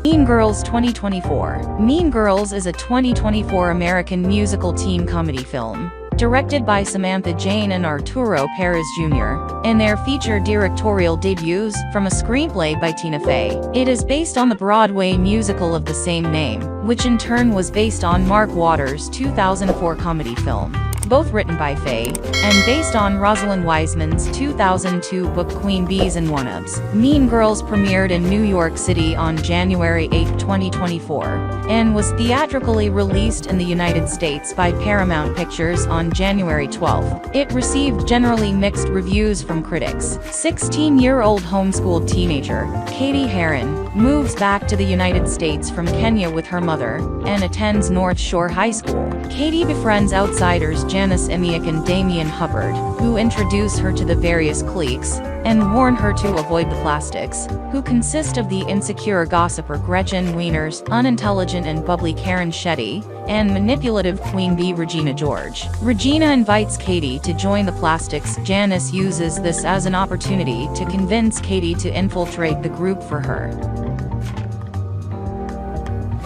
Mean Girls 2024. Mean Girls is a 2024 American musical teen comedy film, directed by Samantha, Jayne and Arturo Perez Jr., in their feature directorial debuts from a screenplay by Tina Fey. It is based on the Broadway musical of the same name, which in turn was based on Mark Waters' 2004 comedy film. Both written by Fey, and based on Rosalind Wiseman's 2002 book Queen Bees and Wannabes. Mean Girls premiered in New York City on January 8, 2024, and was theatrically released in the United States by Paramount Pictures on January 12. It received generally mixed reviews from critics. 16-year-old homeschooled teenager, Cady Heron, moves back to the United States from Kenya with her mother, and attends North Shore High School. Cady befriends outsiders Janis, Imi'ike and Damian Hubbard, who introduce her to the various cliques, and warn her to avoid the plastics, who consist of the insecure gossiper Gretchen Wieners, unintelligent and bubbly Karen Shetty, and manipulative Queen Bee Regina George. Regina invites Cady to join the plastics. Janis uses this as an opportunity to convince Cady to infiltrate the group for her.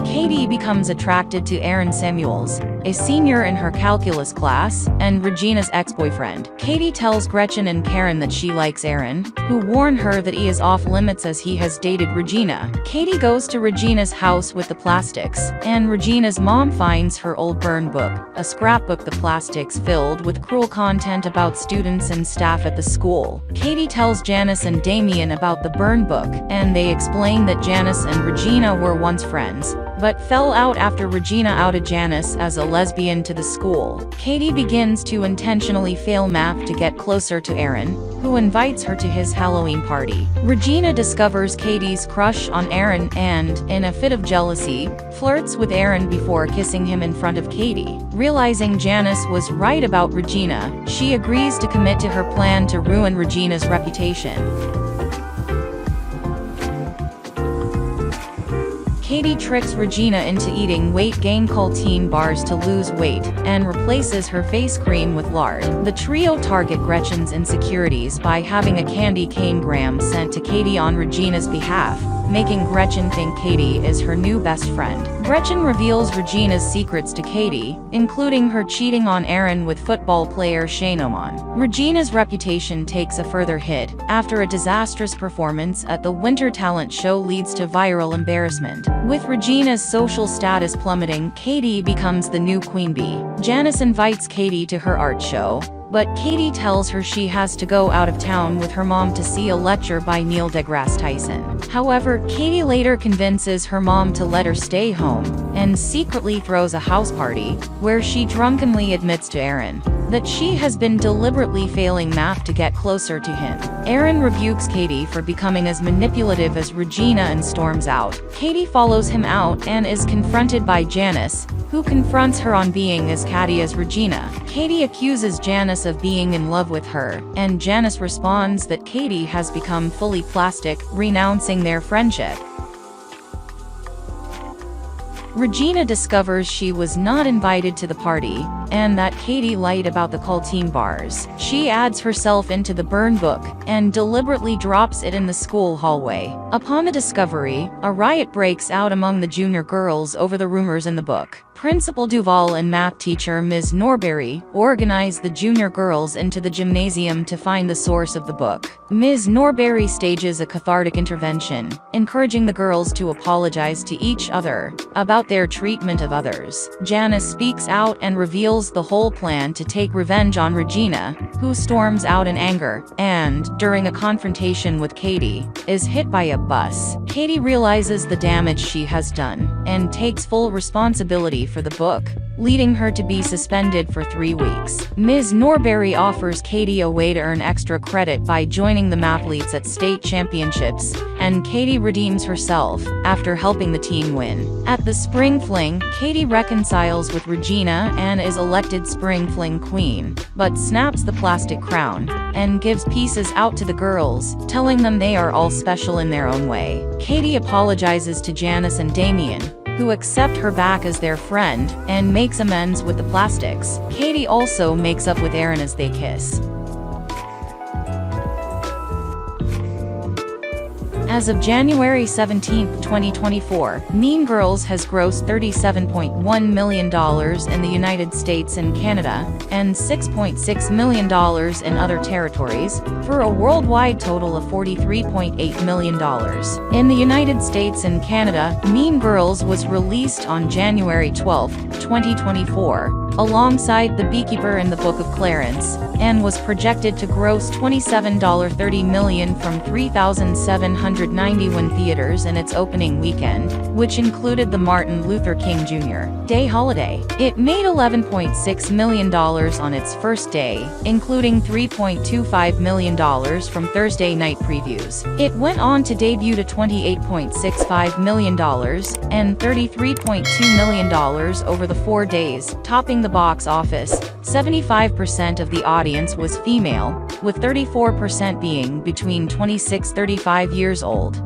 Cady becomes attracted to Aaron Samuels, a senior in her calculus class, and Regina's ex-boyfriend. Cady tells Gretchen and Karen that she likes Aaron, who warn her that he is off limits as he has dated Regina. Cady goes to Regina's house with the plastics, and Regina's mom finds her old burn book, a scrapbook the plastics filled with cruel content about students and staff at the school. Cady tells Janis and Damian about the burn book, and they explain that Janis and Regina were once friends, but fell out after Regina outed Janis as a lesbian to the school. Cady begins to intentionally fail math to get closer to Aaron, who invites her to his Halloween party. Regina discovers Cady's crush on Aaron and, in a fit of jealousy, flirts with Aaron before kissing him in front of Cady. Realizing Janis was right about Regina, she agrees to commit to her plan to ruin Regina's reputation. Cady tricks Regina into eating weight gain Caltine bars to lose weight, and replaces her face cream with lard. The trio target Gretchen's insecurities by having a candy cane gram sent to Cady on Regina's behalf, making Gretchen think Cady is her new best friend. Gretchen reveals Regina's secrets to Cady, including her cheating on Aaron with football player Shane Oman. Regina's reputation takes a further hit after a disastrous performance at the Winter Talent Show leads to viral embarrassment. With Regina's social status plummeting, Cady becomes the new Queen Bee. Janis invites Cady to her art show, but Cady tells her she has to go out of town with her mom to see a lecture by Neil deGrasse Tyson. However, Cady later convinces her mom to let her stay home, and secretly throws a house party, where she drunkenly admits to Aaron that she has been deliberately failing math to get closer to him. Aaron rebukes Cady for becoming as manipulative as Regina and storms out. Cady follows him out and is confronted by Janis, who confronts her on being as catty as Regina. Cady accuses Janis of being in love with her, and Janis responds that Cady has become fully plastic, renouncing their friendship. Regina discovers she was not invited to the party, and that Cady lied about the Caltine bars. She adds herself into the burn book, and deliberately drops it in the school hallway. Upon the discovery, a riot breaks out among the junior girls over the rumors in the book. Principal Duval and math teacher Ms. Norbury organize the junior girls into the gymnasium to find the source of the book. Ms. Norbury stages a cathartic intervention, encouraging the girls to apologize to each other about their treatment of others. Janis speaks out and reveals the whole plan to take revenge on Regina, who storms out in anger, and, during a confrontation with Cady, is hit by a bus. Cady realizes the damage she has done, and takes full responsibility for the book, leading her to be suspended for 3 weeks. Ms. Norbury offers Cady a way to earn extra credit by joining the mathletes at state championships, and Cady redeems herself after helping the team win. At the Spring Fling, Cady reconciles with Regina and is elected Spring Fling Queen, but snaps the plastic crown and gives pieces out to the girls, telling them they are all special in their own way. Cady apologizes to Janis and Damian, who accept her back as their friend, and makes amends with the plastics. Cady also makes up with Aaron as they kiss. As of January 17, 2024, Mean Girls has grossed $37.1 million in the United States and Canada, and $6.6 million in other territories, for a worldwide total of $43.8 million. In the United States and Canada, Mean Girls was released on January 12, 2024, alongside The Beekeeper and the Book of Clarence, and was projected to gross $27.30 million from 3,791 theaters in its opening weekend, which included the Martin Luther King Jr. Day holiday. It made $11.6 million on its first day, including $3.25 million from Thursday night previews. It went on to debut to $28.65 million and $33.2 million over the 4 days, topping the box office. 75% of the audience was female, with 34% being between 26-35 years old.